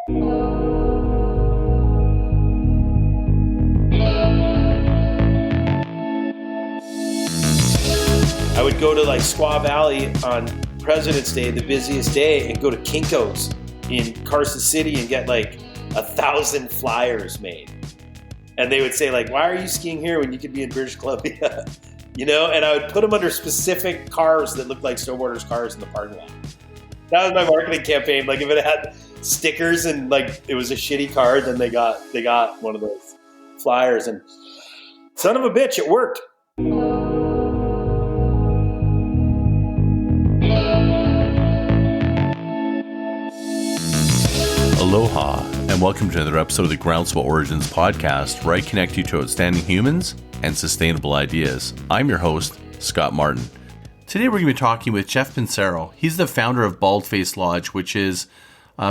I would go to like Squaw Valley on President's Day, the busiest day, and go to Kinko's in Carson City and get like 1,000 flyers made. And they would say like, why are you skiing here when you could be in British Columbia? You know, and I would put them under specific cars that looked like snowboarders' cars in the parking lot. That was my marketing campaign. Like if it had stickers and like it was a shitty car, then they got one of those flyers, and son of a bitch, it worked. Aloha, and welcome to another episode of the Groundswell Origins podcast, where I connect you to outstanding humans and sustainable ideas. I'm your host, Scott Martin. Today we're going to be talking with Jeff Pensiero. He's the founder of Baldface Lodge, which is,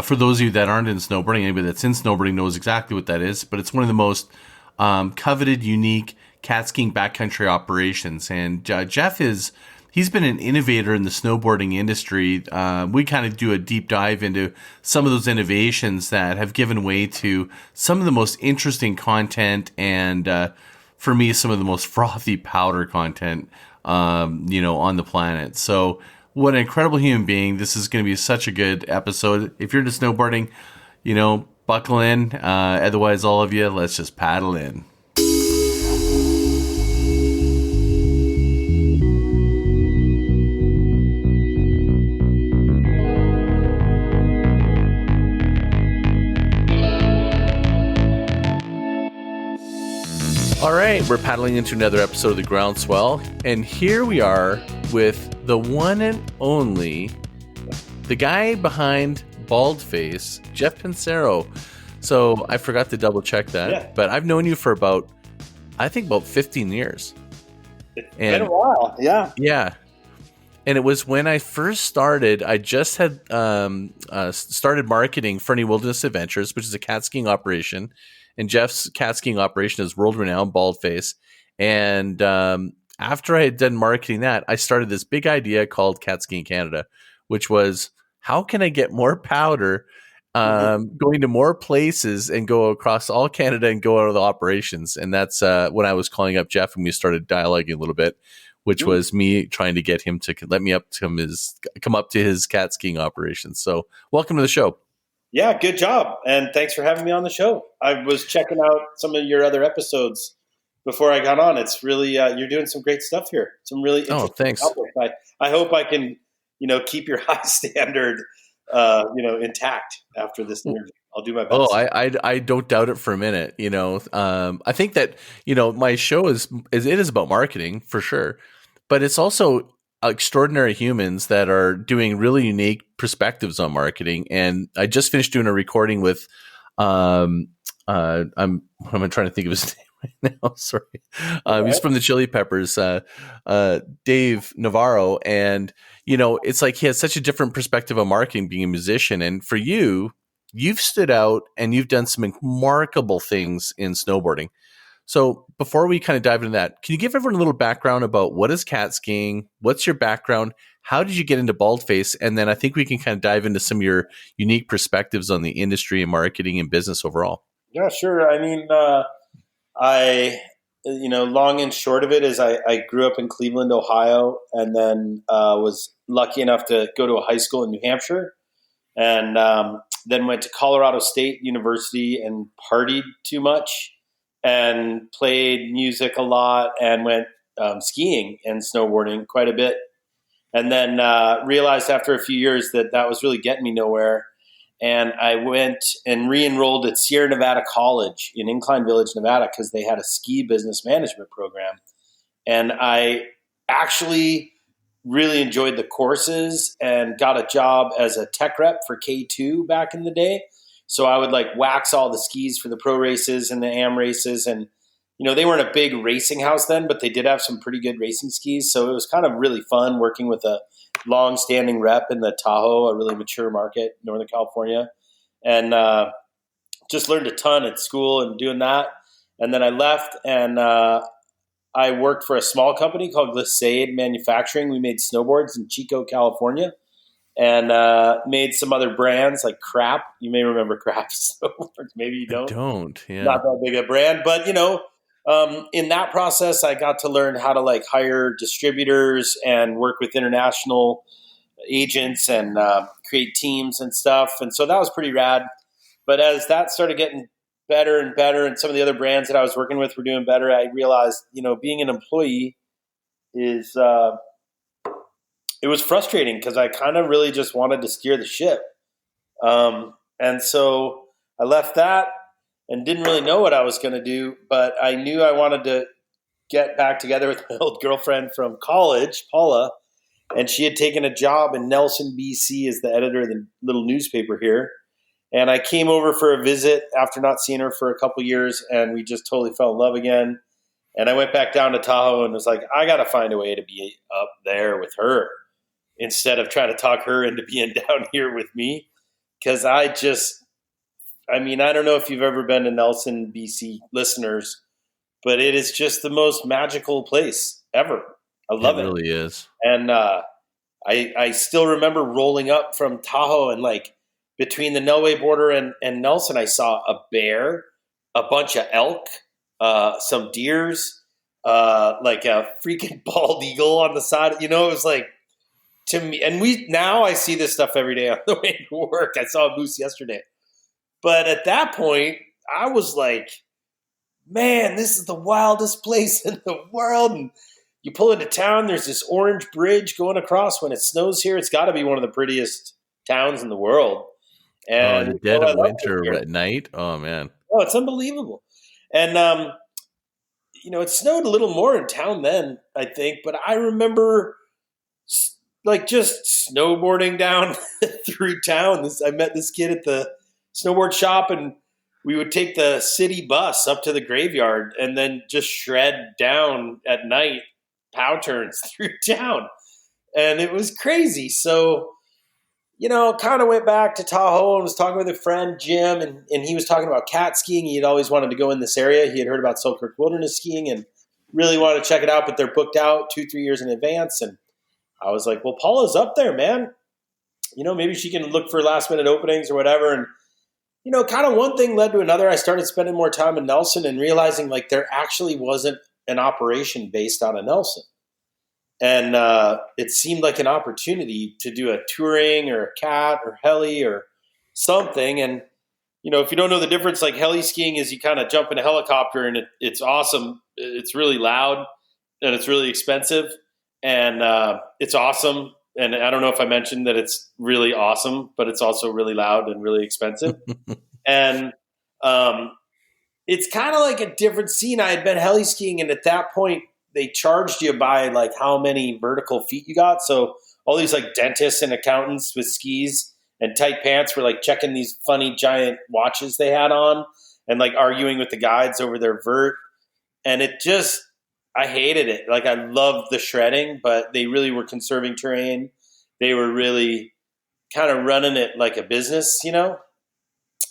for those of you that aren't in snowboarding, anybody that's in snowboarding knows exactly what that is, but it's one of the most coveted, unique Catskiing backcountry operations. And Jeff he's been an innovator in the snowboarding industry. We kind of do a deep dive into some of those innovations that have given way to some of the most interesting content and, for me, some of the most frothy powder content, on the planet. So what an incredible human being. This is going to be such a good episode. If you're into snowboarding, buckle in. Otherwise, all of you, let's just paddle in. All right, we're paddling into another episode of the Groundswell, and here we are with the one and only, the guy behind Baldface, Jeff Pensiero. So I forgot to double check that, But I've known you for about 15 years. It's been a while, yeah. Yeah. And it was when I first started, I just had started marketing Fernie Wilderness Adventures, which is a Catskiing operation. And Jeff's Catskiing operation is world-renowned, Baldface. And after I had done marketing that, I started this big idea called Catskiing Canada, which was, how can I get more powder, going to more places and go across all Canada and go out of the operations? And that's when I was calling up Jeff and we started dialoguing a little bit, which was me trying to get him to let me come up to his Catskiing operations. So welcome to the show. Yeah, good job. And thanks for having me on the show. I was checking out some of your other episodes before I got on. It's really, you're doing some great stuff here. Some really interesting topics. I hope I can, keep your high standard, intact after this interview. I'll do my best. Oh, I don't doubt it for a minute. I think that, my show is about marketing for sure, but it's also extraordinary humans that are doing really unique perspectives on marketing. And I just finished doing a recording with I'm trying to think of his name right now. Sorry. He's from the Chili Peppers, Dave Navarro. And, it's like he has such a different perspective on marketing being a musician. And for you've stood out and you've done some remarkable things in snowboarding. So before we kind of dive into that, can you give everyone a little background about what is Catskiing? What's your background? How did you get into Baldface? And then I think we can kind of dive into some of your unique perspectives on the industry and marketing and business overall. Yeah, sure. I mean, long and short of it is I grew up in Cleveland, Ohio, and then was lucky enough to go to a high school in New Hampshire, and then went to Colorado State University and partied too much and played music a lot and went skiing and snowboarding quite a bit. And then realized after a few years that was really getting me nowhere. And I went and re-enrolled at Sierra Nevada College in Incline Village, Nevada, because they had a ski business management program. And I actually really enjoyed the courses and got a job as a tech rep for K2 back in the day. So I would wax all the skis for the pro races and the AM races. And, they weren't a big racing house then, but they did have some pretty good racing skis. So it was kind of really fun working with a long-standing rep in the Tahoe, a really mature market, Northern California. And just learned a ton at school and doing that. And then I left and I worked for a small company called Glissade Manufacturing. We made snowboards in Chico, California. and made some other brands like Crap. You may remember Crap. Maybe you don't. I don't. Yeah. Not that big a brand, but in that process, I got to learn how to like hire distributors and work with international agents and create teams and stuff. And so that was pretty rad. But as that started getting better and better, and some of the other brands that I was working with were doing better, I realized, being an employee is it was frustrating because I kind of really just wanted to steer the ship. And so I left that and didn't really know what I was going to do, but I knew I wanted to get back together with my old girlfriend from college, Paula, and she had taken a job in Nelson, BC as the editor of the little newspaper here. And I came over for a visit after not seeing her for a couple years, and we just totally fell in love again. And I went back down to Tahoe and was like, I got to find a way to be up there with her instead of trying to talk her into being down here with me. Because I don't know if you've ever been to Nelson, BC, listeners, but it is just the most magical place ever. I love it. It really is. And I still remember rolling up from Tahoe, and like between the Nelway border and Nelson, I saw a bear, a bunch of elk, some deers, like a freaking bald eagle on the side. It was like, to me, and now I see this stuff every day on the way to work. I saw a moose yesterday. But at that point, I was like, man, this is the wildest place in the world. And you pull into town, there's this orange bridge going across when it snows here. It's got to be one of the prettiest towns in the world. And in the dead of winter at night. Oh, man. Oh, it's unbelievable. And, it snowed a little more in town then, I think. But I remember like just snowboarding down through town. I met this kid at the snowboard shop, and we would take the city bus up to the graveyard and then just shred down at night, pow turns through town. And it was crazy. So, kind of went back to Tahoe and was talking with a friend, Jim, and he was talking about Catskiing. He had always wanted to go in this area. He had heard about Selkirk Wilderness Skiing and really wanted to check it out, but they're booked out 2-3 years in advance. And I was like, well, Paula's up there, man. Maybe she can look for last minute openings or whatever. And, kind of one thing led to another. I started spending more time in Nelson and realizing like there actually wasn't an operation based out of Nelson. And it seemed like an opportunity to do a touring or a cat or heli or something. And, if you don't know the difference, like heli skiing is you kind of jump in a helicopter and it's awesome. It's really loud and it's really expensive. And it's awesome. And I don't know if I mentioned that it's really awesome, but it's also really loud and really expensive. And it's kind of like a different scene. I had been heli skiing, and at that point, they charged you by like how many vertical feet you got. So all these like dentists and accountants with skis and tight pants were like checking these funny giant watches they had on and like arguing with the guides over their vert. And it just, I hated it. Like I loved the shredding, but they really were conserving terrain. They were really kind of running it like a business,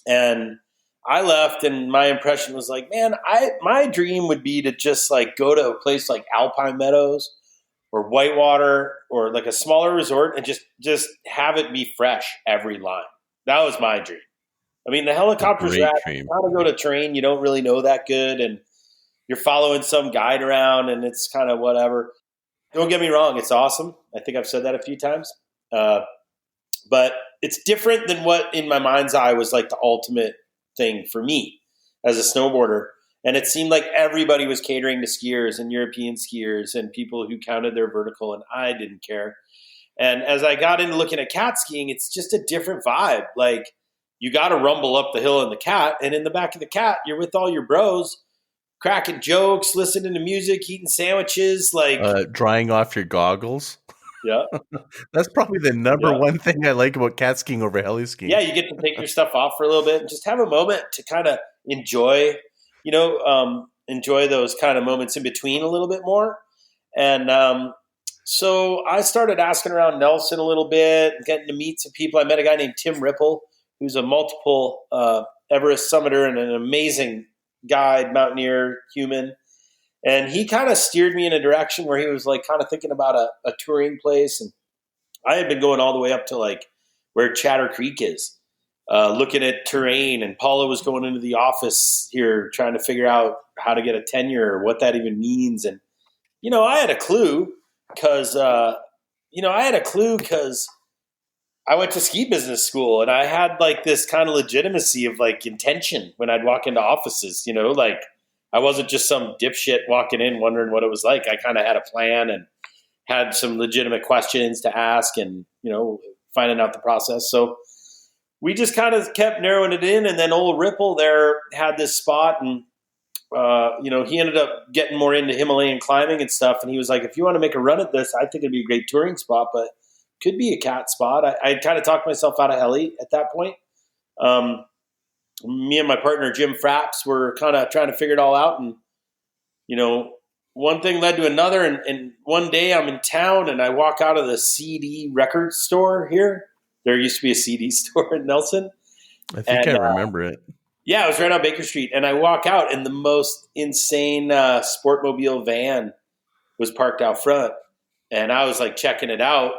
And I left, and my impression was like, man, my dream would be to just like go to a place like Alpine Meadows or Whitewater or like a smaller resort and just have it be fresh every line. That was my dream. I mean, the helicopters rad. How to go to terrain you don't really know that good, and you're following some guide around, and it's kind of whatever. Don't get me wrong. It's awesome. I think I've said that a few times. But it's different than what in my mind's eye was like the ultimate thing for me as a snowboarder. And it seemed like everybody was catering to skiers and European skiers and people who counted their vertical, and I didn't care. And as I got into looking at cat skiing, it's just a different vibe. Like you got to rumble up the hill in the cat, and in the back of the cat, you're with all your bros, cracking jokes, listening to music, eating sandwiches, like drying off your goggles. Yeah. That's probably the number one thing I like about cat skiing over heli skiing. Yeah, you get to take your stuff off for a little bit and just have a moment to kind of enjoy, enjoy those kind of moments in between a little bit more. And so I started asking around Nelson a little bit, getting to meet some people. I met a guy named Tim Ripple, who's a multiple Everest summiter and an amazing guide, mountaineer, human. And he kind of steered me in a direction where he was like kind of thinking about a touring place. And I had been going all the way up to like where Chatter Creek is, looking at terrain, and Paula was going into the office here trying to figure out how to get a tenure or what that even means. And, I had a clue because, I went to ski business school, and I had like this kind of legitimacy of like intention when I'd walk into offices, like I wasn't just some dipshit walking in wondering what it was like. I kind of had a plan and had some legitimate questions to ask and, finding out the process. So we just kind of kept narrowing it in. And then old Ripple there had this spot, and, he ended up getting more into Himalayan climbing and stuff. And he was like, if you want to make a run at this, I think it'd be a great touring spot, but could be a cat spot. I kind of talked myself out of heli at that point. Me and my partner, Jim Frapps, were kind of trying to figure it all out. And, one thing led to another. And one day I'm in town and I walk out of the CD record store here. There used to be a CD store in Nelson. I think I remember it. Yeah, it was right on Baker Street. And I walk out and the most insane Sportmobile van was parked out front. And I was like checking it out.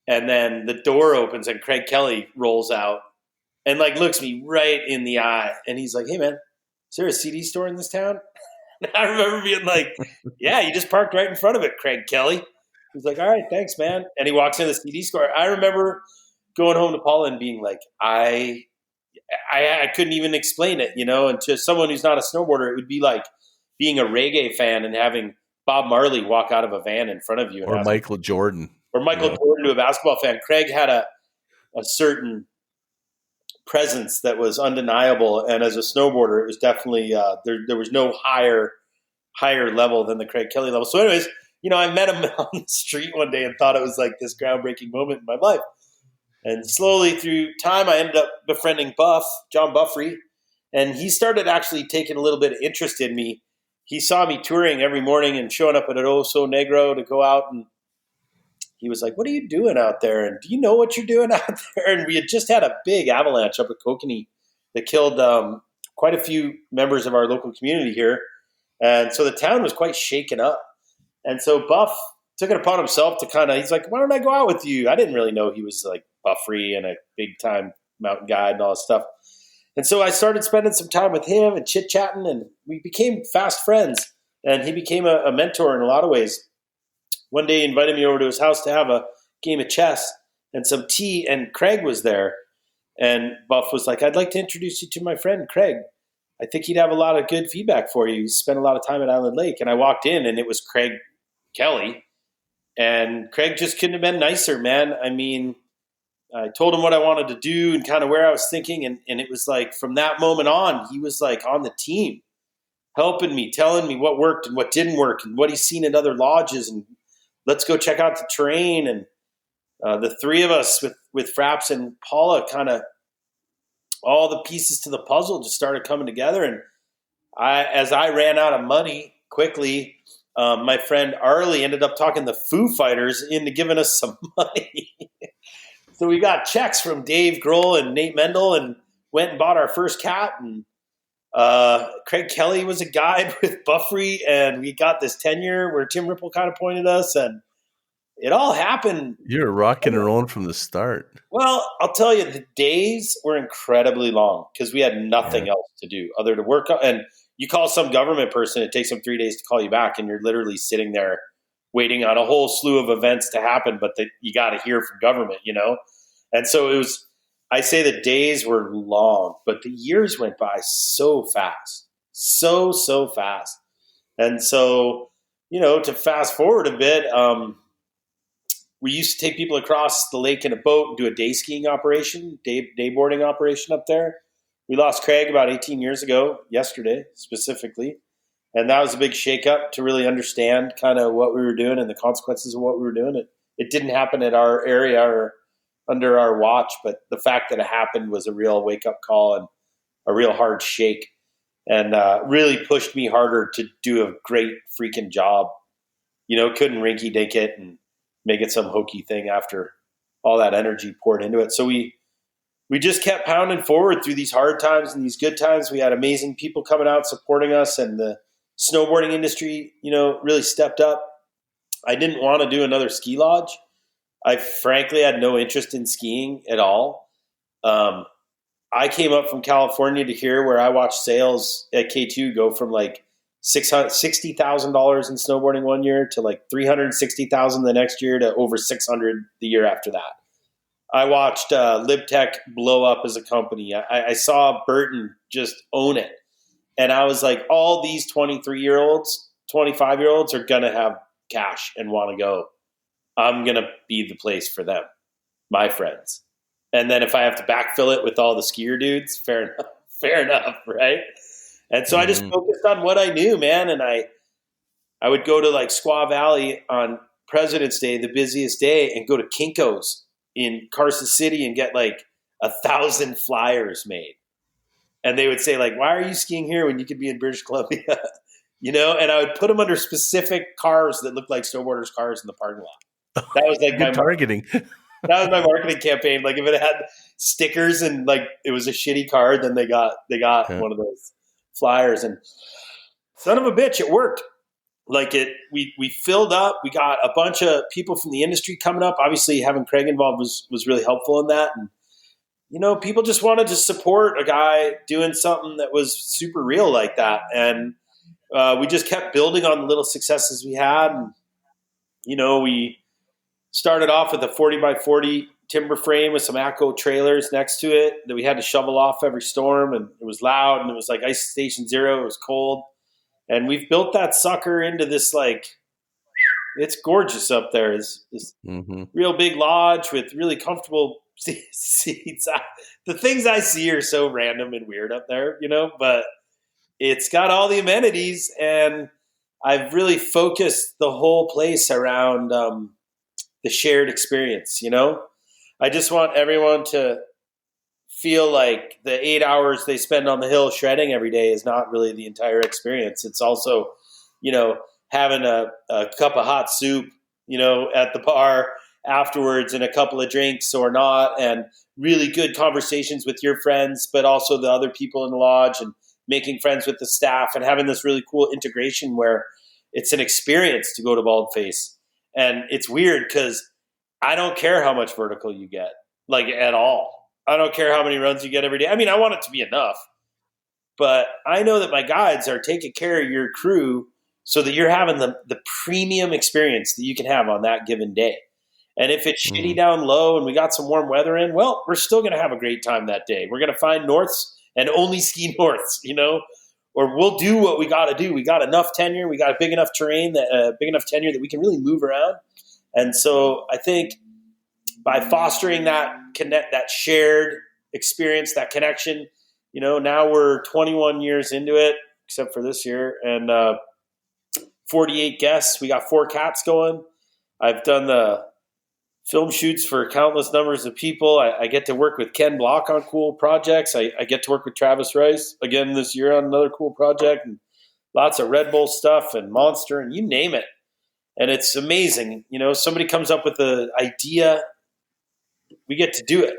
And then the door opens and Craig Kelly rolls out and like looks me right in the eye. And he's like, hey man, is there a CD store in this town? And I remember being like, yeah, you just parked right in front of it, Craig Kelly. He's like, all right, thanks, man. And he walks into the CD store. I remember going home to Paula and being like, I couldn't even explain it, and to someone who's not a snowboarder, it would be like being a reggae fan and having Bob Marley walk out of a van in front of you. Or Michael Jordan. Or Michael Jordan to a basketball fan. Craig had a certain presence that was undeniable, and as a snowboarder, it was definitely there was no higher level than the Craig Kelly level. So, anyways, I met him on the street one day and thought it was like this groundbreaking moment in my life. And slowly through time, I ended up befriending John Buffrey, and he started actually taking a little bit of interest in me. He saw me touring every morning and showing up at an Oso Negro to go out, and he was like, what are you doing out there? And do you know what you're doing out there? And we had just had a big avalanche up at Kokanee that killed quite a few members of our local community here. And so the town was quite shaken up. And so Buff took it upon himself to he's like, why don't I go out with you? I didn't really know he was like Buffrey and a big time mountain guide and all this stuff. And so I started spending some time with him and chit-chatting, and we became fast friends. And he became a mentor in a lot of ways. One day he invited me over to his house to have a game of chess and some tea, and Craig was there. And Buff was like, I'd like to introduce you to my friend Craig. I think he'd have a lot of good feedback for you. He spent a lot of time at Island Lake. And I walked in, and it was Craig Kelly. And Craig just couldn't have been nicer, man. I mean, I told him what I wanted to do and kind of where I was thinking. And it was like from that moment on, he was like on the team, helping me, telling me what worked and what didn't work and what he's seen in other lodges, and let's go check out the terrain. And the three of us with Frapps and Paula, kind of all the pieces to the puzzle just started coming together. And as I ran out of money quickly, my friend Arlie ended up talking the Foo Fighters into giving us some money. So we got checks from Dave Grohl and Nate Mendel and went and bought our first cat. And Craig Kelly was a guide with Buffrey, and we got this tenure where Tim Ripple kind of pointed us, and it all happened. You're rocking and rolling from the start. Well, I'll tell you, the days were incredibly long because we had nothing else to do other to work on. And you call some government person, it takes them 3 days to call you back, and you're literally sitting there waiting on a whole slew of events to happen, but you got to hear from government, And so it was, I say the days were long, but the years went by so fast, so fast. And so, to fast forward a bit, we used to take people across the lake in a boat and do a day skiing operation, day boarding operation up there. We lost Craig about 18 years ago, yesterday specifically. And that was a big shakeup to really understand kind of what we were doing and the consequences of what we were doing. It didn't happen at our area or under our watch, but the fact that it happened was a real wake-up call and a real hard shake, and really pushed me harder to do a great freaking job. Couldn't rinky-dink it and make it some hokey thing after all that energy poured into it. So we just kept pounding forward through these hard times and these good times. We had amazing people coming out supporting us, and the snowboarding industry, really stepped up. I didn't want to do another ski lodge. I frankly had no interest in skiing at all. I came up from California to here where I watched sales at K2 go from like $60,000 in snowboarding one year to like $360,000 the next year to over 600 the year after that. I watched LibTech blow up as a company. I saw Burton just own it. And I was like, all these 23-year-olds, 25-year-olds are going to have cash and want to go. I'm going to be the place for them, my friends. And then if I have to backfill it with all the skier dudes, fair enough, right? And so I just focused on what I knew, man. And I would go to like Squaw Valley on President's Day, the busiest day, and go to Kinko's in Carson City and get like 1,000 flyers made. And they would say like, why are you skiing here when you could be in British Columbia? You know, and I would put them under specific cars that looked like snowboarders' cars in the parking lot. That was like good targeting. That was my marketing campaign. Like if it had stickers and like it was a shitty car, then they got one of those flyers. And son of a bitch, it worked. Like we filled up. We got a bunch of people from the industry coming up. Obviously, having Craig involved was really helpful in that. And you know, people just wanted to support a guy doing something that was super real like that. And we just kept building on the little successes we had. And, you know, we started off with a 40x40 timber frame with some ACO trailers next to it that we had to shovel off every storm. And it was loud and it was like Ice Station Zero. It was cold. And we've built that sucker into this, like, it's gorgeous up there. This real big lodge with really comfortable seats. The things I see are so random and weird up there, you know, but it's got all the amenities, and I've really focused the whole place around the shared experience, you know? I just want everyone to feel like the 8 hours they spend on the hill shredding every day is not really the entire experience. It's also, you know, having a cup of hot soup, you know, at the bar afterwards and a couple of drinks or not, and really good conversations with your friends, but also the other people in the lodge, and making friends with the staff and having this really cool integration where it's an experience to go to Baldface. And it's weird because I don't care how much vertical you get, like at all. I don't care how many runs you get every day. I mean, I want it to be enough, but I know that my guides are taking care of your crew so that you're having the premium experience that you can have on that given day. And if it's shitty down low and we got some warm weather in, well, we're still going to have a great time that day. We're going to find norths and only ski norths, you know, or we'll do what we got to do. We got enough tenure. We got a big enough terrain, big enough tenure that we can really move around. And so I think by fostering that shared experience, that connection, you know, now we're 21 years into it, except for this year, and 48 guests. We got 4 cats going. I've done the film shoots for countless numbers of people. I get to work with Ken Block on cool projects. I get to work with Travis Rice again this year on another cool project, and lots of Red Bull stuff and Monster and you name it. And it's amazing. You know, somebody comes up with an idea, we get to do it.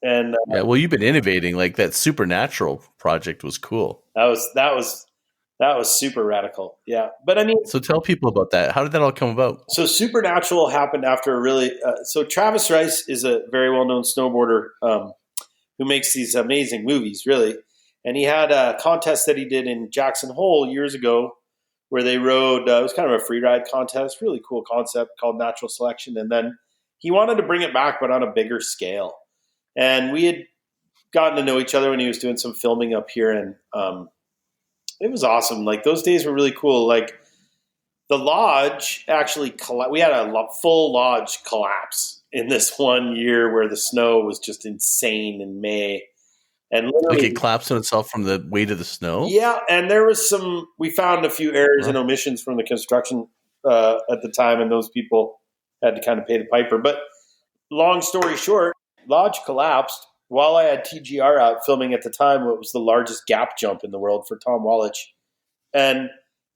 And yeah, well, you've been innovating. Like that Supernatural project was cool. That was super radical. Yeah. But I mean, so tell people about that. How did that all come about? So Supernatural happened after a really, so Travis Rice is a very well-known snowboarder who makes these amazing movies, really. And he had a contest that he did in Jackson Hole years ago where they rode, it was kind of a free ride contest, really cool concept called Natural Selection. And then he wanted to bring it back, but on a bigger scale. And we had gotten to know each other when he was doing some filming up here, and it was awesome. Like those days were really cool. Like the lodge actually, we had a full lodge collapse in this one year where the snow was just insane in May. And like it collapsed on itself from the weight of the snow? Yeah. And there was we found a few errors and omissions from the construction at the time, and those people had to kind of pay the piper. But long story short, lodge collapsed while I had TGR out filming at the time what was the largest gap jump in the world for Tom Wallich. And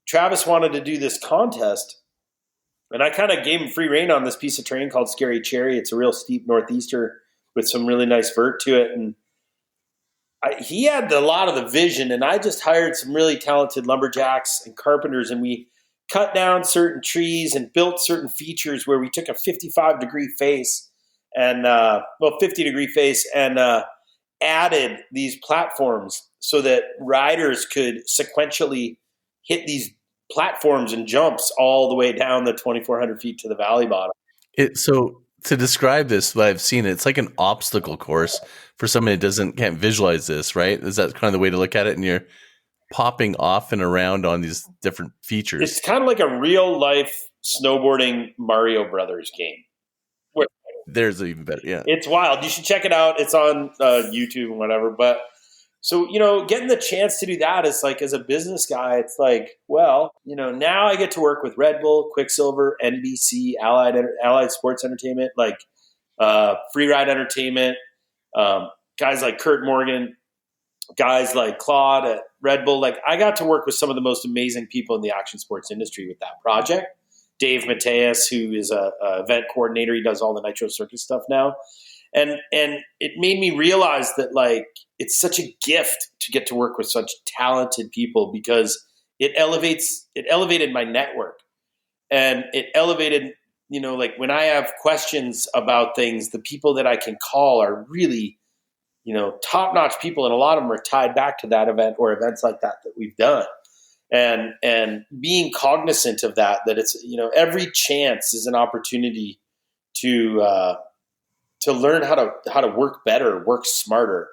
Travis wanted to do this contest, and I kind of gave him free rein on this piece of terrain called Scary Cherry. It's a real steep northeaster with some really nice vert to it. And he had a lot of the vision, and I just hired some really talented lumberjacks and carpenters, and we cut down certain trees and built certain features where we took a 55-degree face and 50-degree face and added these platforms so that riders could sequentially hit these platforms and jumps all the way down the 2,400 feet to the valley bottom. So to describe this, what I've seen, it's like an obstacle course for somebody that can't visualize this, right? Is that kind of the way to look at it? And you're popping off and around on these different features. It's kind of like a real life snowboarding Mario Brothers game. There's even better. Yeah. It's wild. You should check it out. It's on YouTube and whatever. But so, getting the chance to do that is like, as a business guy, it's like, well, now I get to work with Red Bull, Quicksilver, NBC, Allied Sports Entertainment, like Free Ride Entertainment, guys like Kurt Morgan, guys like Claude at Red Bull. Like, I got to work with some of the most amazing people in the action sports industry with that project. Dave Mateus, who is a event coordinator, he does all the Nitro Circus stuff now. And it made me realize that, like, it's such a gift to get to work with such talented people, because it elevated my network, and it elevated, like, when I have questions about things, the people that I can call are really, top-notch people. And a lot of them are tied back to that event or events like that we've done. And being cognizant of that it's, every chance is an opportunity to learn how to work better, work smarter,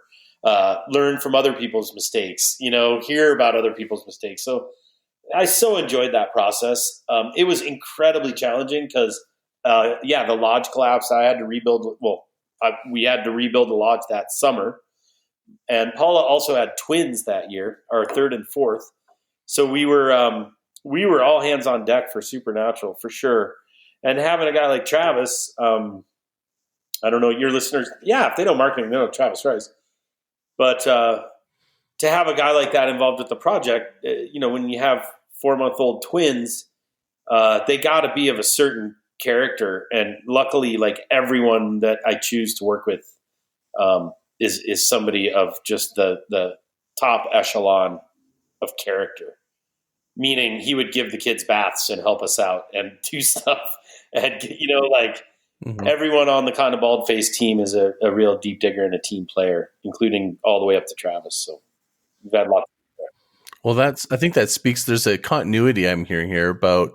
learn from other people's mistakes, hear about other people's mistakes. So I so enjoyed that process. It was incredibly challenging because, the lodge collapsed. I had to rebuild. We had to rebuild the lodge that summer. And Paula also had twins that year, our third and fourth. So we were all hands on deck for Supernatural for sure. And having a guy like Travis, I don't know, your listeners, if they know marketing, they know Travis Rice. But to have a guy like that involved with the project, when you have 4-month-old twins, they got to be of a certain character. And luckily, like, everyone that I choose to work with is somebody of just the top echelon of character. Meaning he would give the kids baths and help us out and do stuff. And, everyone on the kind of Baldface team is a real deep digger and a team player, including all the way up to Travis. So we've had lots there. Well, I think that speaks, there's a continuity I'm hearing here about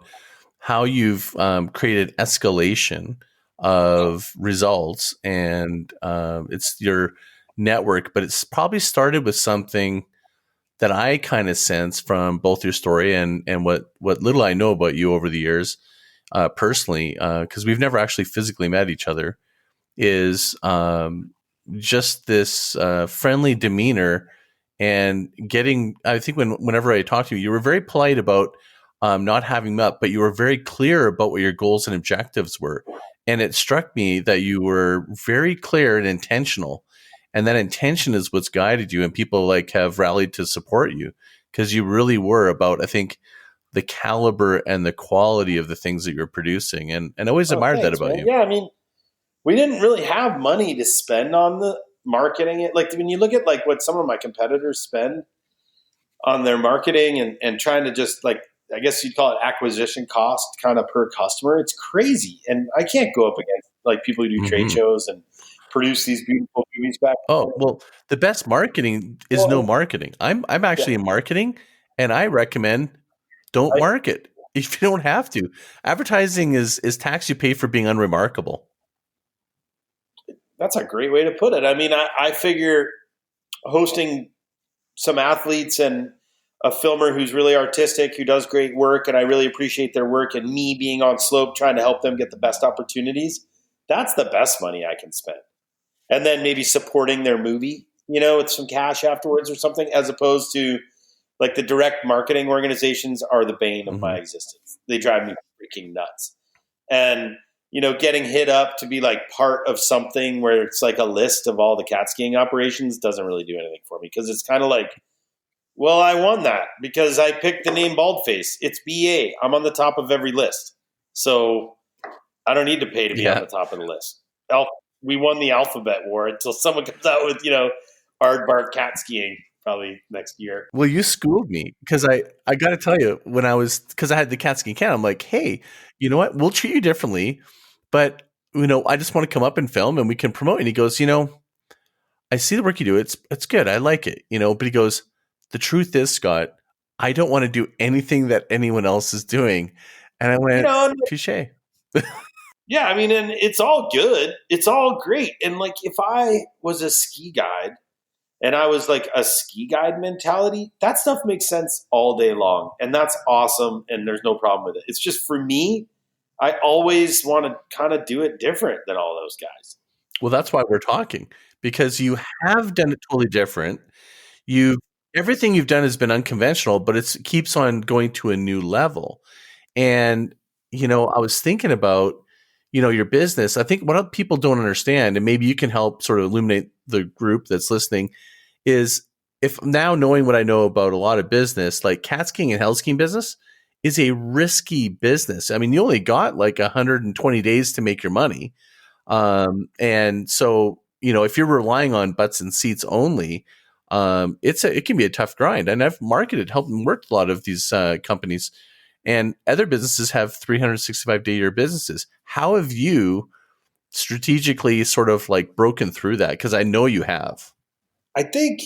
how you've created escalation of results, and it's your network, but it's probably started with something that I kind of sense from both your story and what little I know about you over the years, personally, because we've never actually physically met each other, is just this friendly demeanor and getting. I think whenever I talked to you, you were very polite about not having met, but you were very clear about what your goals and objectives were, and it struck me that you were very clear and intentional. And that intention is what's guided you, and people have rallied to support you because you really were about, I think, the caliber and the quality of the things that you're producing. And I always admired that about you. Yeah, I mean, we didn't really have money to spend on the marketing. Like, when you look at what some of my competitors spend on their marketing and trying to just, I guess you'd call it acquisition cost kind of per customer, it's crazy. And I can't go up against people who do trade shows and produce these beautiful movies back. Oh, well, the best marketing is no marketing. I'm actually in marketing, and I recommend don't market if you don't have to. Advertising is tax you pay for being unremarkable. That's a great way to put it. I mean, I figure hosting some athletes and a filmer who's really artistic, who does great work, and I really appreciate their work, and me being on slope trying to help them get the best opportunities, that's the best money I can spend. And then maybe supporting their movie, with some cash afterwards or something, as opposed to the direct marketing organizations are the bane of my existence. They drive me freaking nuts. And, getting hit up to be part of something where it's a list of all the Catskiing operations doesn't really do anything for me, because it's kind of well, I won that because I picked the name Baldface. It's BA. I'm on the top of every list. So I don't need to pay to be on the top of the list. We won the alphabet war until someone comes out with, aardvark Catskiing probably next year. Well, you schooled me because I got to tell you, because I had the Catskiing account, I'm like, hey, you know what? We'll treat you differently, but I just want to come up and film and we can promote. And he goes, I see the work you do. It's good. I like it, but he goes, the truth is, Scott, I don't want to do anything that anyone else is doing. And I went, touche. Yeah, I mean, and it's all good. It's all great. And like, if I was a ski guide and I was like a ski guide mentality, that stuff makes sense all day long. And that's awesome. And there's no problem with it. It's just for me, I always want to kind of do it different than all those guys. Well, that's why we're talking, because you have done it totally different. Everything you've done has been unconventional, but it keeps on going to a new level. And, I was thinking about, your business. I think what people don't understand, and maybe you can help sort of illuminate the group that's listening, is if now knowing what I know about a lot of business, like Catskiing and Hellskiing business is a risky business. I mean, you only got like 120 days to make your money. And so, if you're relying on butts and seats only, it can be a tough grind. And I've helped and worked a lot of these companies, and other businesses have 365-day-year businesses. How have you strategically sort of like broken through that? Because I know you have. I think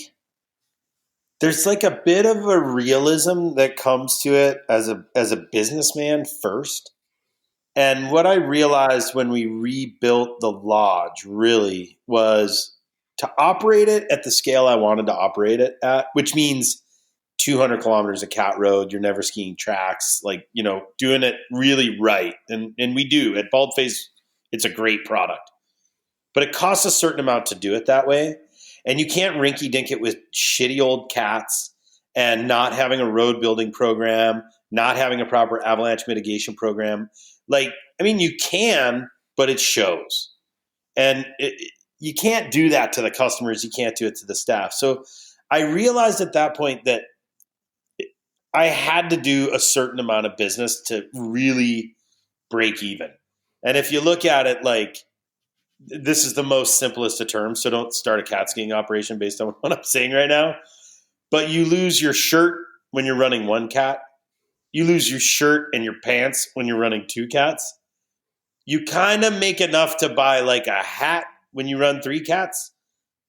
there's like a bit of a realism that comes to it as a businessman first. And what I realized when we rebuilt the lodge really was to operate it at the scale I wanted to operate it at, which means 200 kilometers of cat road. You're never skiing tracks, like, doing it really right. And we do at Baldface. It's a great product, but it costs a certain amount to do it that way. And you can't rinky dink it with shitty old cats and not having a road building program, not having a proper avalanche mitigation program. Like, I mean, you can, but it shows. And you can't do that to the customers. You can't do it to the staff. So I realized at that point that I had to do a certain amount of business to really break even. And if you look at it like, this is the most simplest of terms, so don't start a Catskiing operation based on what I'm saying right now. But you lose your shirt when you're running one cat. You lose your shirt and your pants when you're running two cats. You kind of make enough to buy like a hat when you run three cats.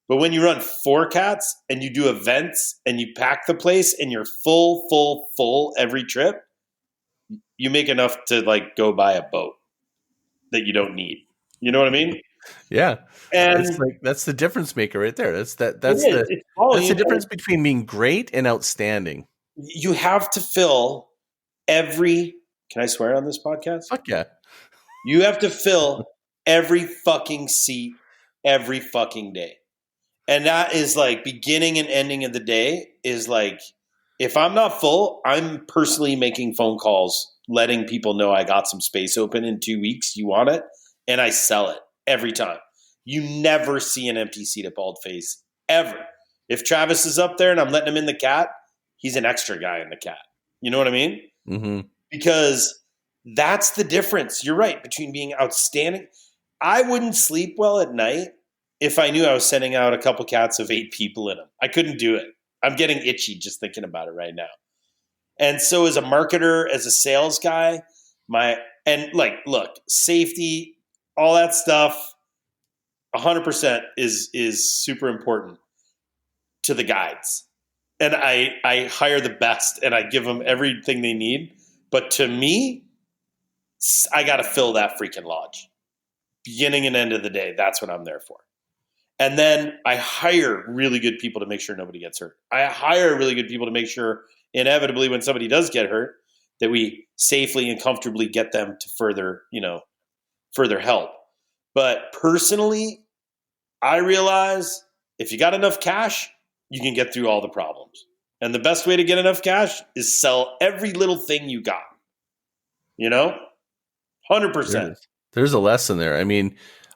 But when you run four cats and you do events and you pack the place and you're full every trip, you make enough to like go buy a boat that you don't need. You know what I mean? Yeah. And it's like, that's the difference maker right there. That's the difference between being great and outstanding. You have to fill can I swear on this podcast? Fuck yeah. You have to fill every fucking seat every fucking day. And that is like beginning and ending of the day is like, if I'm not full, I'm personally making phone calls, letting people know I got some space open in 2 weeks. You want it? And I sell it every time. You never see an empty seat at Baldface, ever. If Travis is up there and I'm letting him in the cat, he's an extra guy in the cat. You know what I mean? Mm-hmm. Because that's the difference. You're right, between being outstanding. I wouldn't sleep well at night if I knew I was sending out a couple cats of 8 people in them. I couldn't do it. I'm getting itchy just thinking about it right now. And so as a marketer, as a sales guy, look, safety, all that stuff, 100% is super important to the guides. And I hire the best and I give them everything they need. But to me, I got to fill that freaking lodge. Beginning and end of the day, that's what I'm there for. And then I hire really good people to make sure nobody gets hurt. I hire really good people to make sure, inevitably, when somebody does get hurt, that we safely and comfortably get them to further help. But personally, I realize if you got enough cash, you can get through all the problems. And the best way to get enough cash is sell every little thing you got. 100%. There's a lesson there. I mean,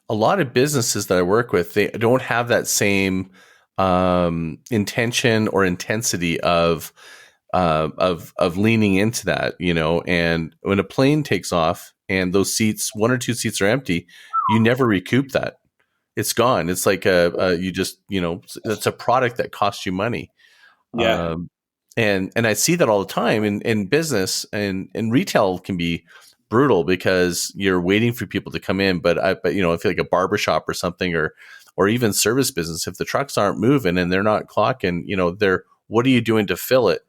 a lot of businesses that I work with, they don't have that same intention or intensity of leaning into that, and when a plane takes off and those seats, 1 or 2 seats are empty, you never recoup that. It's gone. It's like it's a product that costs you money. Yeah. And I see that all the time in business, and retail can be brutal because you're waiting for people to come in. But I feel like a barbershop or something, or even service business, if the trucks aren't moving and they're not clocking, what are you doing to fill it?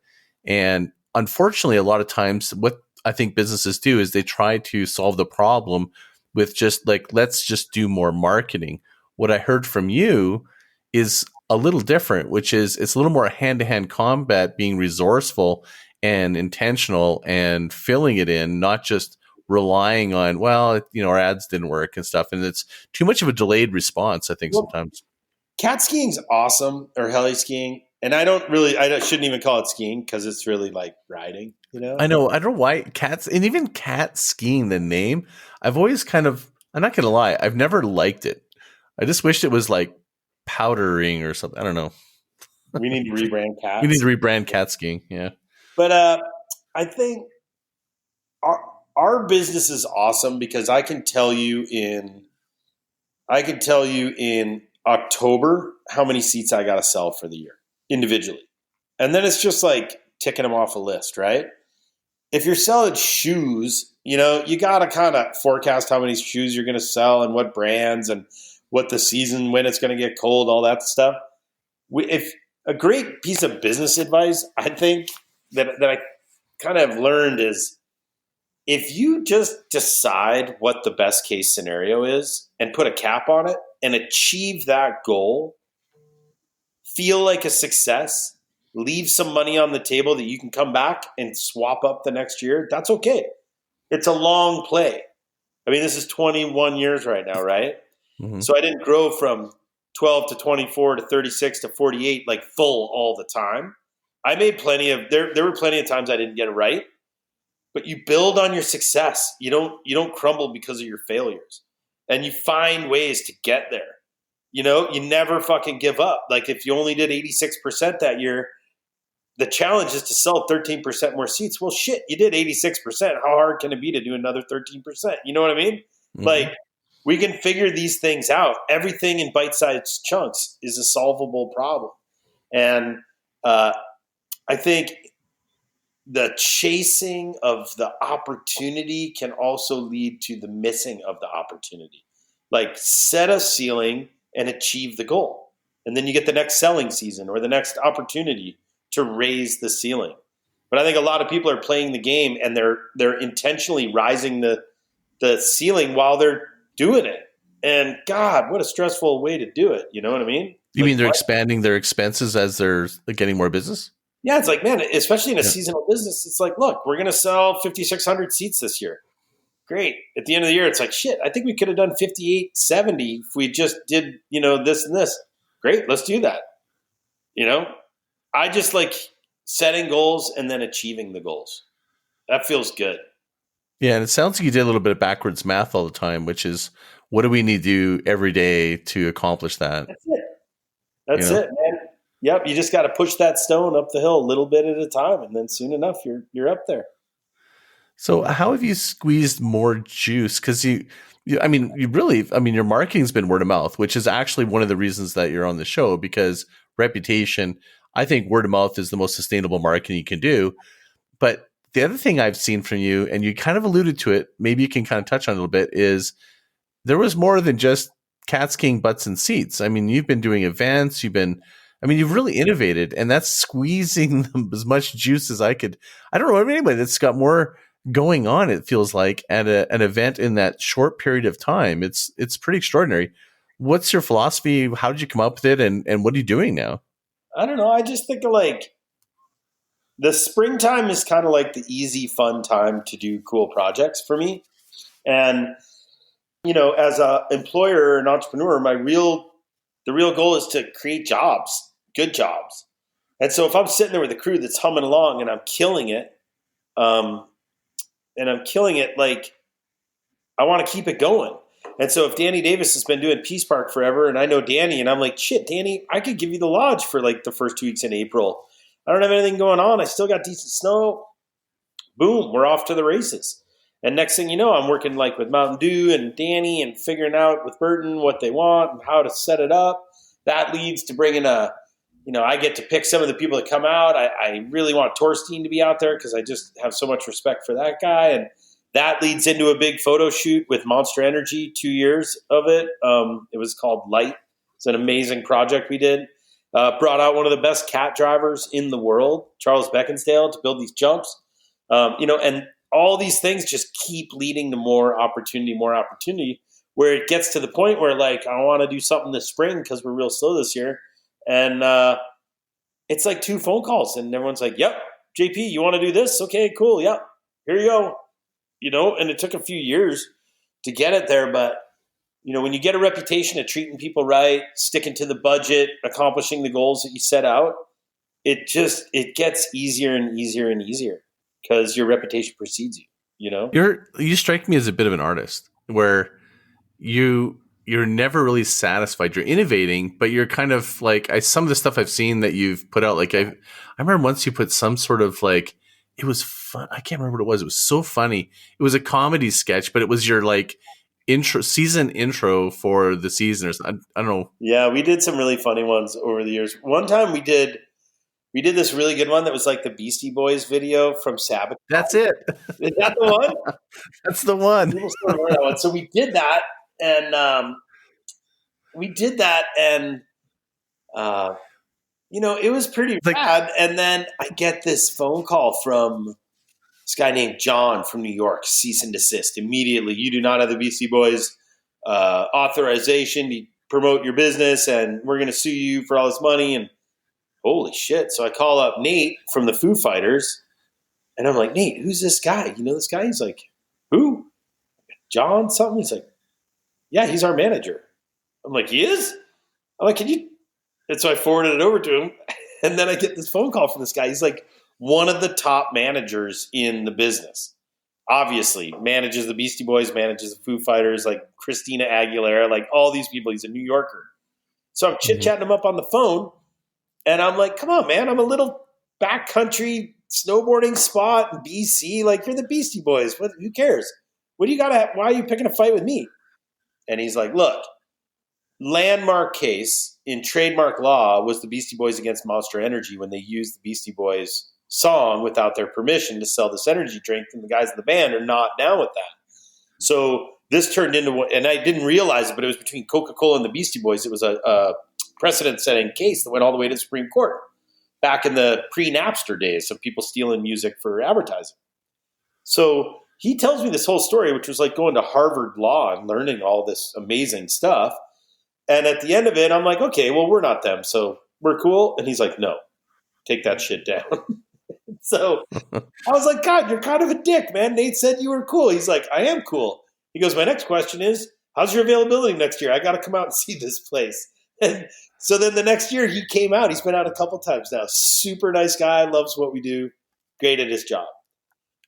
And unfortunately, a lot of times what I think businesses do is they try to solve the problem with just like, let's just do more marketing. What I heard from you is a little different, which is it's a little more hand-to-hand combat, being resourceful and intentional and filling it in, not just relying on, our ads didn't work and stuff. And it's too much of a delayed response, I think, sometimes. Catskiing's awesome, or heli skiing. And I shouldn't even call it skiing because it's really like riding, I know. I don't know why and even cat skiing, the name, I've always I'm not going to lie, I've never liked it. I just wished it was like powdering or something. I don't know. We need to rebrand cats. We need to rebrand Catskiing. Yeah. But I think our business is awesome because I can tell you in October how many seats I got to sell for the year individually. And then it's just like ticking them off a list, right? If you're selling shoes, you got to kind of forecast how many shoes you're going to sell and what brands and what the season, when it's going to get cold, all that stuff. If a great piece of business advice, I think that I kind of have learned is, if you just decide what the best case scenario is and put a cap on it and achieve that goal, feel like a success, leave some money on the table that you can come back and swap up the next year, that's okay. It's a long play. I mean, this is 21 years right now, right? Mm-hmm. So I didn't grow from 12 to 24 to 36 to 48 like full all the time. I made there were plenty of times I didn't get it right. But you build on your success. You don't crumble because of your failures. And you find ways to get there. You never fucking give up. Like if you only did 86% that year, the challenge is to sell 13% more seats. Well, shit, you did 86%. How hard can it be to do another 13%? You know what I mean? Mm-hmm. Like we can figure these things out. Everything in bite-sized chunks is a solvable problem. And I think the chasing of the opportunity can also lead to the missing of the opportunity. Like set a ceiling and achieve the goal. And then you get the next selling season or the next opportunity to raise the ceiling. But I think a lot of people are playing the game and they're intentionally rising the ceiling while they're doing it. And God, what a stressful way to do it. You know what I mean? You mean they're expanding their expenses as they're getting more business? Yeah, it's like, man, especially in a seasonal business, it's like, look, we're going to sell 5,600 seats this year. Great. At the end of the year, it's like, shit, I think we could have done 5,870 if we just did, this and this. Great, let's do that. I just like setting goals and then achieving the goals. That feels good. Yeah, and it sounds like you did a little bit of backwards math all the time, which is, what do we need to do every day to accomplish that? That's it, man. Yep, you just got to push that stone up the hill a little bit at a time, and then soon enough, you're up there. So, how have you squeezed more juice? Because your marketing's been word of mouth, which is actually one of the reasons that you're on the show. Because reputation, I think word of mouth is the most sustainable marketing you can do. But the other thing I've seen from you, and you kind of alluded to it, maybe you can kind of touch on it a little bit, is there was more than just Catskiing butts and seats. I mean, you've been doing events, you've really innovated, and that's squeezing as much juice as I could. I don't know anybody that's got more going on, it feels like, at an event in that short period of time. It's pretty extraordinary. What's your philosophy? How did you come up with it? And what are you doing now? I don't know. I just think the springtime is kind of like the easy, fun time to do cool projects for me. And, as an employer or an entrepreneur, the real goal is to create jobs, good jobs. And so if I'm sitting there with a crew that's humming along and I'm killing it, like I want to keep it going. And so if Danny Davis has been doing Peace Park forever and I know Danny and I'm like, shit, Danny, I could give you the lodge for like the first 2 weeks in April. I don't have anything going on. I still got decent snow. Boom, we're off to the races. And next thing you know, I'm working like with Mountain Dew and Danny and figuring out with Burton what they want and how to set it up. That leads to bringing a I get to pick some of the people that come out. I really want Torstein to be out there because I just have so much respect for that guy. And that leads into a big photo shoot with Monster Energy, 2 years of it. It was called Light. It's an amazing project we did. Brought out one of the best cat drivers in the world, Charles Beckinsdale, to build these jumps. And all these things just keep leading to more opportunity, where it gets to the point where, like, I want to do something this spring because we're real slow this year. And it's like 2 phone calls, and everyone's like, yep, JP, you want to do this? Okay, cool. Yep, here you go. And it took a few years to get it there. But, when you get a reputation of treating people right, sticking to the budget, accomplishing the goals that you set out, it gets easier and easier and easier because your reputation precedes you, You strike me as a bit of an artist where you're never really satisfied. You're innovating, but you're kind of like, some of the stuff I've seen that you've put out, like I remember once you put some sort of, like, it was fun. I can't remember what it was. It was so funny. It was a comedy sketch, but it was your like season intro for the season or something. I don't know. Yeah, we did some really funny ones over the years. One time we did this really good one that was like the Beastie Boys video from Sabbath. That's it. Is that the one? That's the one. People still remember that one. So we did that. And it was pretty rad. And then I get this phone call from this guy named John from New York, cease and desist immediately. You do not have the Beastie Boys authorization to promote your business, and we're going to sue you for all this money. And holy shit. So I call up Nate from the Foo Fighters, and I'm like, Nate, who's this guy? You know this guy? He's like, who? John something? He's like, yeah, he's our manager. I'm like, he is? I'm like, can you? And so I forwarded it over to him. And then I get this phone call from this guy. He's like one of the top managers in the business. Obviously, manages the Beastie Boys, manages the Foo Fighters, like Christina Aguilera, like all these people. He's a New Yorker. So I'm chit-chatting him up on the phone. And I'm like, come on, man. I'm a little backcountry snowboarding spot in BC. Like, you're the Beastie Boys. Who cares? What do you got to? Why are you picking a fight with me? And he's like, look, landmark case in trademark law was the Beastie Boys against Monster Energy when they used the Beastie Boys song without their permission to sell this energy drink, and the guys in the band are not down with that. So this turned into what, and I didn't realize it, but it was between Coca-Cola and the Beastie Boys. It was a precedent-setting case that went all the way to the Supreme Court back in the pre-Napster days of people stealing music for advertising. So he tells me this whole story, which was like going to Harvard Law and learning all this amazing stuff. And at the end of it, I'm like, okay, well, we're not them, so we're cool. And he's like, no, take that shit down. So I was like, God, you're kind of a dick, man. Nate said you were cool. He's like, I am cool. He goes, my next question is, how's your availability next year? I got to come out and see this place. And so then the next year he came out. He's been out a couple times now. Super nice guy, loves what we do, great at his job.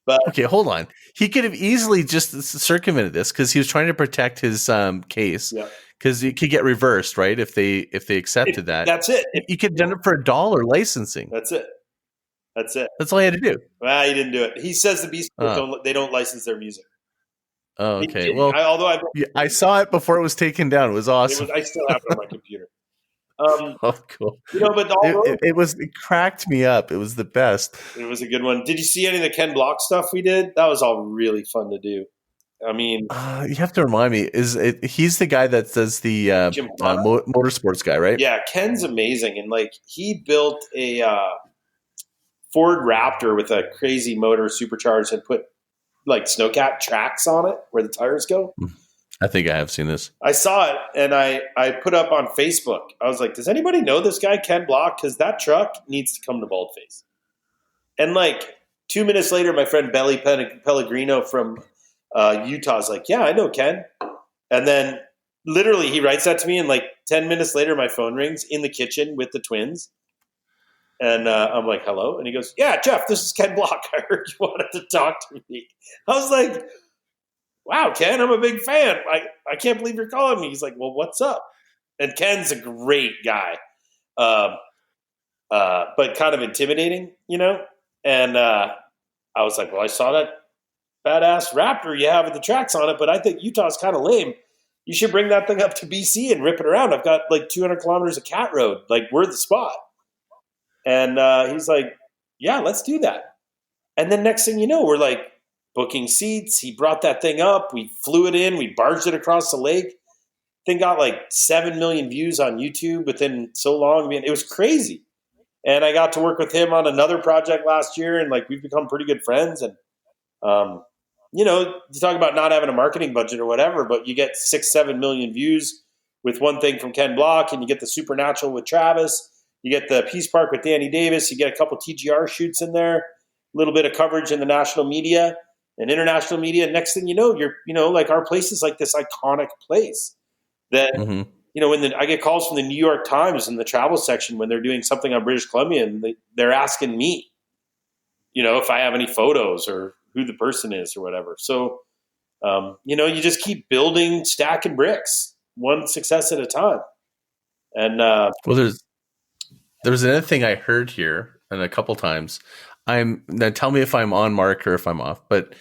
But okay, hold on. He could have easily just circumvented this because he was trying to protect his case. Yeah. Because it could get reversed, right? If they accepted that, that's it. You could have done it for $1 licensing. That's it. That's all he had to do. Well, he didn't do it. He says the Beastie Boys don't license their music. Oh, okay. Well, I saw it before it was taken down. It was awesome. I still have it on my computer. Oh, cool. But it cracked me up. It was the best. It was a good one. Did you see any of the Ken Block stuff we did? That was all really fun to do. I mean, you have to remind me. He's the guy that does the motorsports guy, right? Yeah, Ken's amazing, and like he built a Ford Raptor with a crazy motor, supercharged, and put like snowcat tracks on it where the tires go. I think I have seen this. I saw it, and I put up on Facebook. I was like, does anybody know this guy, Ken Block? Because that truck needs to come to Baldface. And like 2 minutes later, my friend Belly Pellegrino from Utah's like, yeah, I know Ken. And then literally he writes that to me, and like 10 minutes later, my phone rings in the kitchen with the twins. And I'm like, hello? And he goes, yeah, Jeff, this is Ken Block. I heard you wanted to talk to me. I was like, wow, Ken, I'm a big fan. I can't believe you're calling me. He's like, well, what's up? And Ken's a great guy, but kind of intimidating, you know? And I was like, well, I saw that badass Raptor you have with the tracks on it, but I think Utah's kind of lame. You should bring that thing up to BC and rip it around. I've got like 200 kilometers of cat road. Like, we're the spot. And he's like, yeah, let's do that. And then next thing you know, we're like booking seats. He brought that thing up. We flew it in. We barged it across the lake. Thing got like 7 million views on YouTube within so long. I mean, it was crazy. And I got to work with him on another project last year, and like we've become pretty good friends. And you talk about not having a marketing budget or whatever, but you get 6-7 million views with one thing from Ken Block, and you get the Supernatural with Travis. You get the Peace Park with Danny Davis. You get a couple TGR shoots in there, a little bit of coverage in the national media and international media. Next thing you know, like our place is like this iconic place that, when I get calls from the New York Times in the travel section when they're doing something on British Columbia, and they're asking me, if I have any photos or who the person is or whatever. So, you just keep building, stacking bricks, one success at a time. And there's another thing I heard here, and a couple times. Now tell me if I'm on mark or if I'm off, but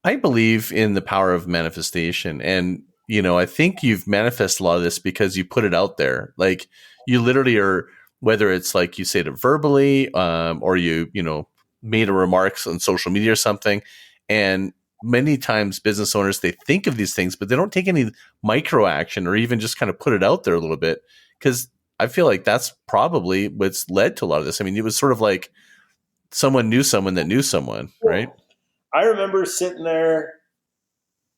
I believe in the power of manifestation. And, I think you've manifested a lot of this because you put it out there. Like you literally are, whether it's like you said it verbally, or you made a remarks on social media or something. And many times business owners, they think of these things, but they don't take any micro action or even just kind of put it out there a little bit. Because I feel like that's probably what's led to a lot of this. I mean, it was sort of like someone knew someone that knew someone, right? I remember sitting there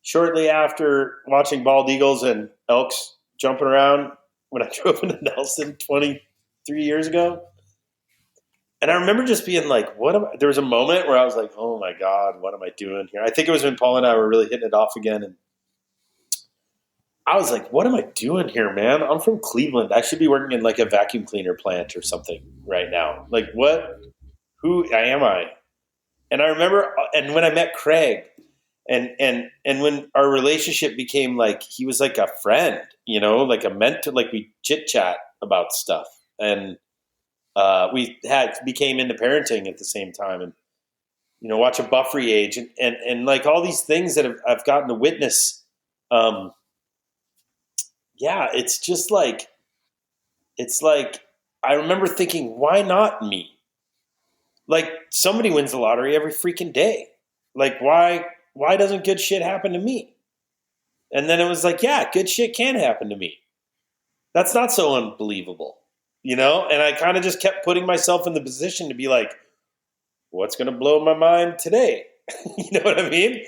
shortly after watching bald eagles and elks jumping around when I drove into Nelson 23 years ago. And I remember just being like, there was a moment where I was like, oh my God, what am I doing here? I think it was when Paul and I were really hitting it off again. And I was like, what am I doing here, man? I'm from Cleveland. I should be working in like a vacuum cleaner plant or something right now. Like who am I? And I remember, and when I met Craig and when our relationship became like, he was like a friend, like a mentor, like we chit chat about stuff. And we became into parenting at the same time, and watch a Buffrey age, and like all these things that I've gotten to witness. It's just like I remember thinking, why not me? Like somebody wins the lottery every freaking day. Like why doesn't good shit happen to me? And then it was like, yeah, good shit can happen to me. That's not so unbelievable. And I kind of just kept putting myself in the position to be like, what's going to blow my mind today? You know what I mean?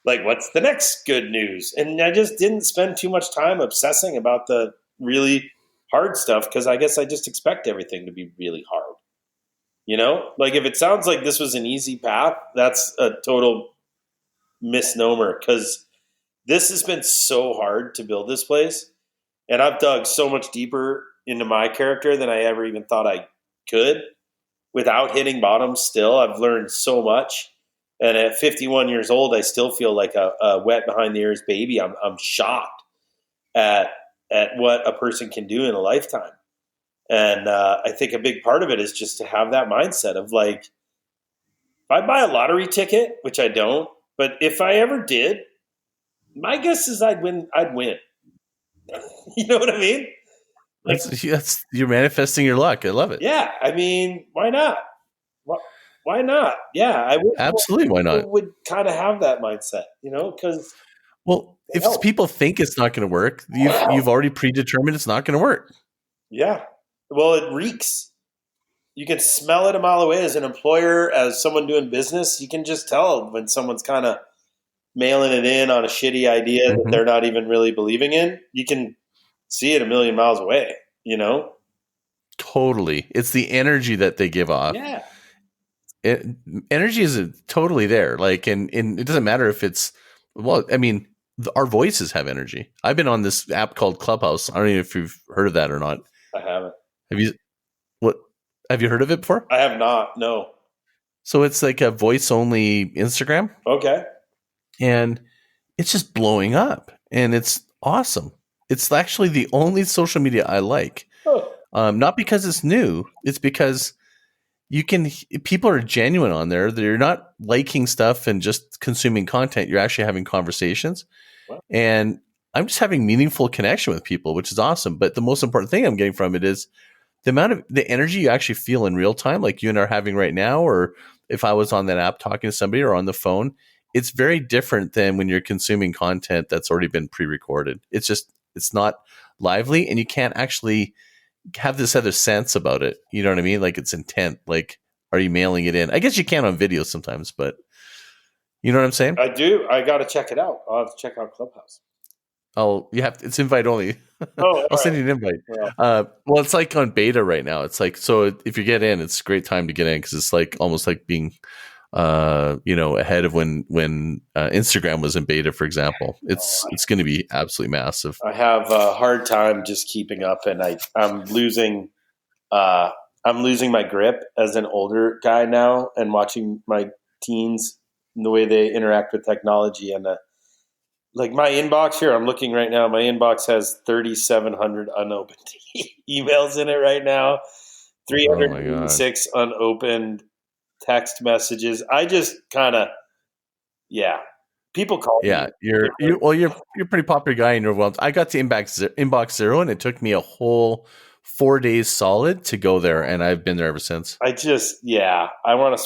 Like, what's the next good news? And I just didn't spend too much time obsessing about the really hard stuff because I guess I just expect everything to be really hard. Like if it sounds like this was an easy path, that's a total misnomer because this has been so hard to build this place. And I've dug so much deeper into my character than I ever even thought I could without hitting bottom. Still, I've learned so much. And at 51 years old, I still feel like a wet behind the ears baby. I'm shocked at what a person can do in a lifetime. And I think a big part of it is just to have that mindset of like, if I buy a lottery ticket, which I don't, but if I ever did, my guess is I'd win. You know what I mean? Like, that's you're manifesting your luck. I love it. Yeah, I mean, why not? Why not? Yeah, I would. Absolutely, why not? Would kind of have that mindset, because if people think it's not going to work, you've already predetermined it's not going to work. Yeah, well, it reeks. You can smell it a mile away as an employer, as someone doing business. You can just tell when someone's kind of mailing it in on a shitty idea that they're not even really believing in. You can see it a million miles away, Totally. It's the energy that they give off. Yeah. Energy is totally there. Like, and it doesn't matter if it's, our voices have energy. I've been on this app called Clubhouse. I don't know if you've heard of that or not. I haven't. Have you heard of it before? I have not. No. So it's like a voice only Instagram. Okay. And it's just blowing up and it's awesome. It's actually the only social media I like. Oh. Not because it's new. It's because people are genuine on there. They're not liking stuff and just consuming content. You're actually having conversations. Wow. And I'm just having meaningful connection with people, which is awesome. But the most important thing I'm getting from it is the amount of the energy you actually feel in real time, like you and I are having right now, or if I was on that app talking to somebody or on the phone, it's very different than when you're consuming content that's already been pre-recorded. It's not lively, and you can't actually have this other sense about it. You know what I mean? Like it's intent. Like, are you mailing it in? I guess you can on video sometimes, but you know what I'm saying? I do. I got to check it out. I'll have to check out Clubhouse. It's invite only. Oh, I'll send you an invite. Yeah. Well, it's like on beta right now. It's like, so if you get in, it's a great time to get in because it's like almost like being, ahead of when Instagram was in beta, for example. It's going to be absolutely massive. I have a hard time just keeping up, and I'm losing my grip as an older guy now, and watching my teens and the way they interact with technology. And like my inbox here, I'm looking right now. My inbox has 3,700 unopened emails in it right now. 386 unopened text messages. I just kind of, people call me. You're a pretty popular guy in your world. I got to inbox zero, and it took me a whole 4 days solid to go there, and I've been there ever since. I want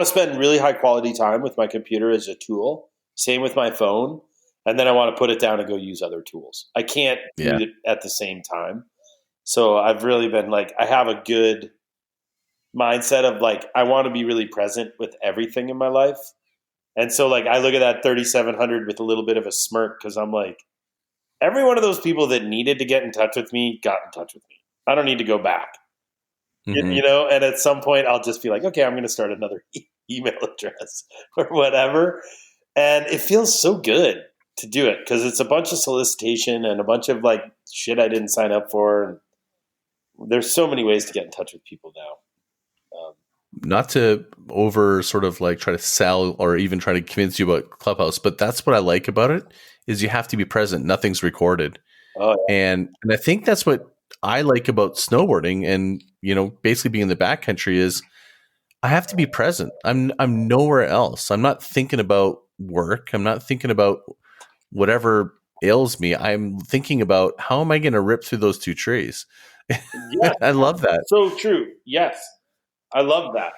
to spend really high quality time with my computer as a tool. Same with my phone. And then I want to put it down and go use other tools. I can't do it at the same time. So I've really been like, I have a good mindset of like, I want to be really present with everything in my life. And so like, I look at that 3,700 with a little bit of a smirk, because I'm like, every one of those people that needed to get in touch with me got in touch with me. I don't need to go back. Mm-hmm. And at some point I'll just be like, okay, I'm going to start another email address or whatever. And it feels so good to do it, because it's a bunch of solicitation and a bunch of like shit I didn't sign up for. And there's so many ways to get in touch with people now. Not to over sort of like try to sell or even try to convince you about Clubhouse, but that's what I like about it is you have to be present. Nothing's recorded. Oh, yeah. And I think that's what I like about snowboarding and, basically being in the backcountry is I have to be present. I'm nowhere else. I'm not thinking about work. I'm not thinking about whatever ails me. I'm thinking about how am I going to rip through those two trees? Yeah, I love that. So true. Yes. I love that.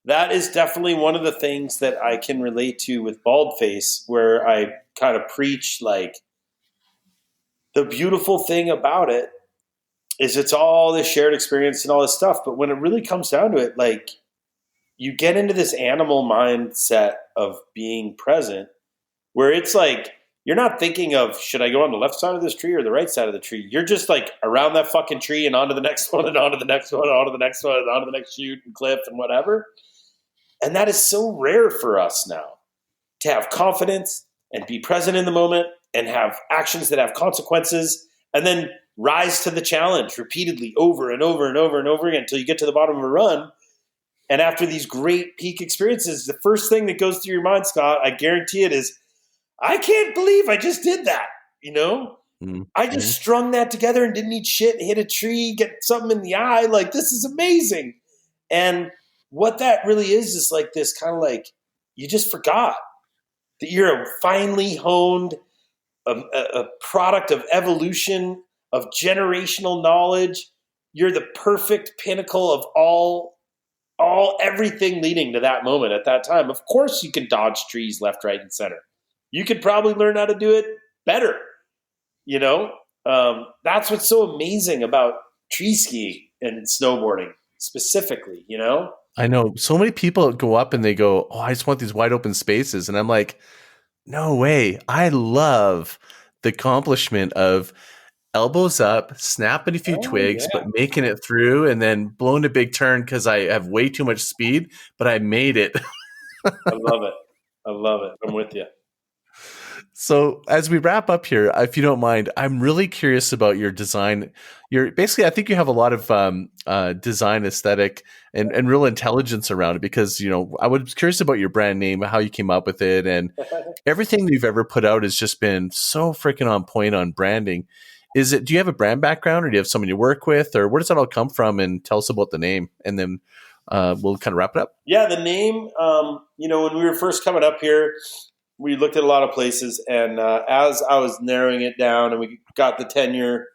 That is definitely one of the things that I can relate to with Baldface, where I kind of preach like the beautiful thing about it is it's all this shared experience and all this stuff. But when it really comes down to it, like you get into this animal mindset of being present where it's like, you're not thinking of, should I go on the left side of this tree or the right side of the tree? You're just like around that fucking tree and onto the next one and onto the next one and onto the next one and onto the next chute and cliff and whatever. And that is so rare for us now, to have confidence and be present in the moment and have actions that have consequences and then rise to the challenge repeatedly over and over and over and over again until you get to the bottom of a run. And after these great peak experiences, the first thing that goes through your mind, Scott, I guarantee it, is, I can't believe I just did that. Mm-hmm. I just strung that together and didn't eat shit, hit a tree, get something in the eye. Like, this is amazing. And what that really is like this kind of like, you just forgot that you're a finely honed, a product of evolution, of generational knowledge. You're the perfect pinnacle of all everything leading to that moment at that time. Of course you can dodge trees left, right, and center. You could probably learn how to do it better. That's what's so amazing about tree skiing and snowboarding specifically, I know so many people go up and they go, oh, I just want these wide open spaces. And I'm like, no way. I love the accomplishment of elbows up, snapping a few twigs, but making it through and then blowing a big turn because I have way too much speed, but I made it. I love it. I'm with you. So as we wrap up here, if you don't mind, I'm really curious about your design. I think you have a lot of design aesthetic and real intelligence around it because, I was curious about your brand name, how you came up with it, and everything you've ever put out has just been so freaking on point on branding. Do you have a brand background or do you have someone you work with or where does that all come from? And tell us about the name and then we'll kind of wrap it up. Yeah, the name, when we were first coming up here, we looked at a lot of places, and as I was narrowing it down and we got the tenure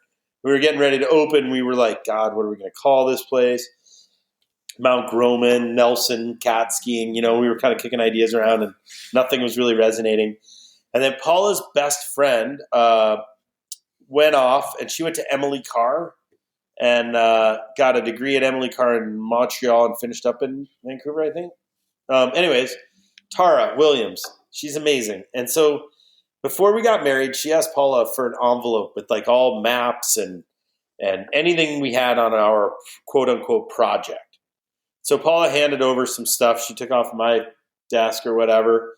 we were getting ready to open. We were like, God, what are we going to call this place? Mount Groman, Nelson, Catskiing. We were kind of kicking ideas around and nothing was really resonating. And then Paula's best friend went off, and she went to Emily Carr and got a degree at Emily Carr in Montreal and finished up in Vancouver, I think. Anyways, Tara Williams, she's amazing. And so before we got married, she asked Paula for an envelope with like all maps and anything we had on our quote unquote project. So Paula handed over some stuff. She took off my desk or whatever.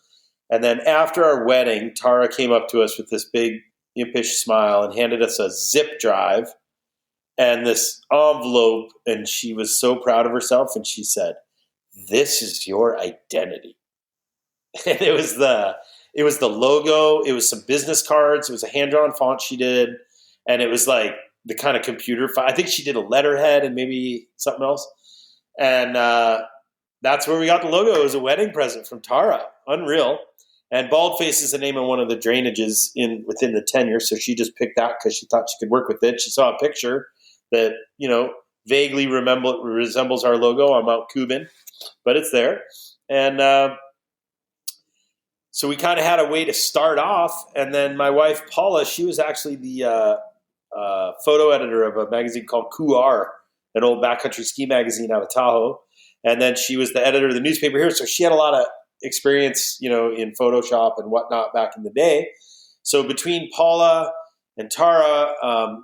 And then after our wedding, Tara came up to us with this big impish smile and handed us a zip drive and this envelope. And she was so proud of herself. And she said, "This is your identity." And it was the logo. It was some business cards. It was a hand-drawn font she did. And it was like the kind of computer file. I think she did a letterhead and maybe something else. And that's where we got the logo. It was a wedding present from Tara. Unreal. And Baldface is the name of one of the drainages within the tenure. So she just picked that because she thought she could work with it. She saw a picture that, vaguely resembles our logo on Mount Cuban, but it's there. And so we kind of had a way to start off. And then my wife, Paula, she was actually the photo editor of a magazine called QR, an old backcountry ski magazine out of Tahoe. And then she was the editor of the newspaper here. So she had a lot of experience, in Photoshop and whatnot back in the day. So between Paula and Tara,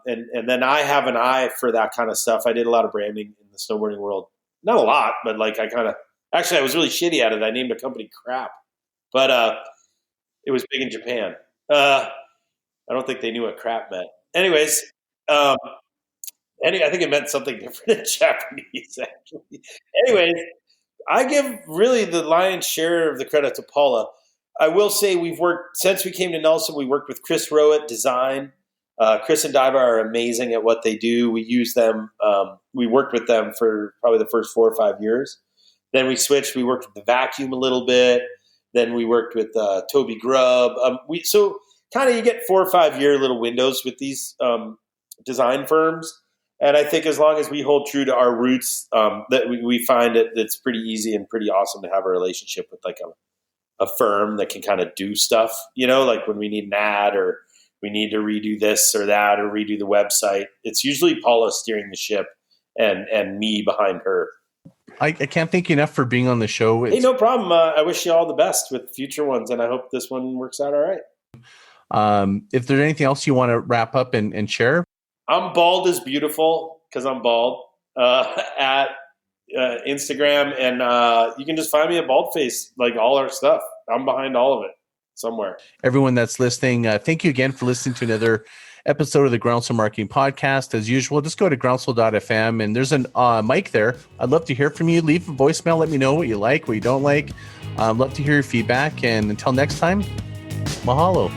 and then I have an eye for that kind of stuff. I did a lot of branding in the snowboarding world. Not a lot, but like I was really shitty at it. I named a company crap, but it was big in Japan. I don't think they knew what crap meant. Anyways, I think it meant something different in Japanese, actually. Anyways, I give really the lion's share of the credit to Paula. I will say since we came to Nelson, we worked with Chris Rowett Design. Chris and Diva are amazing at what they do. We use them. We worked with them for probably the first 4 or 5 years. Then we switched. We worked with the Vacuum a little bit. Then we worked with Toby Grubb. So kind of you get 4 or 5 year little windows with these design firms. And I think as long as we hold true to our roots, that we find it's pretty easy and pretty awesome to have a relationship with like a firm that can kind of do stuff, like when we need an ad or we need to redo this or that or redo the website. It's usually Paula steering the ship and me behind her. I can't thank you enough for being on the show. Hey, no problem. I wish you all the best with future ones, and I hope this one works out all right. If there's anything else you want to wrap up and share. I'm Bald is Beautiful because I'm bald at Instagram, and you can just find me at Baldface, like all our stuff. I'm behind all of it somewhere. Everyone that's listening, thank you again for listening to another episode of the Groundswell Marketing Podcast. As usual, just go to groundswell.fm and there's a mic there. I'd love to hear from you. Leave a voicemail. Let me know what you like, what you don't like. I'd love to hear your feedback. And until next time, mahalo.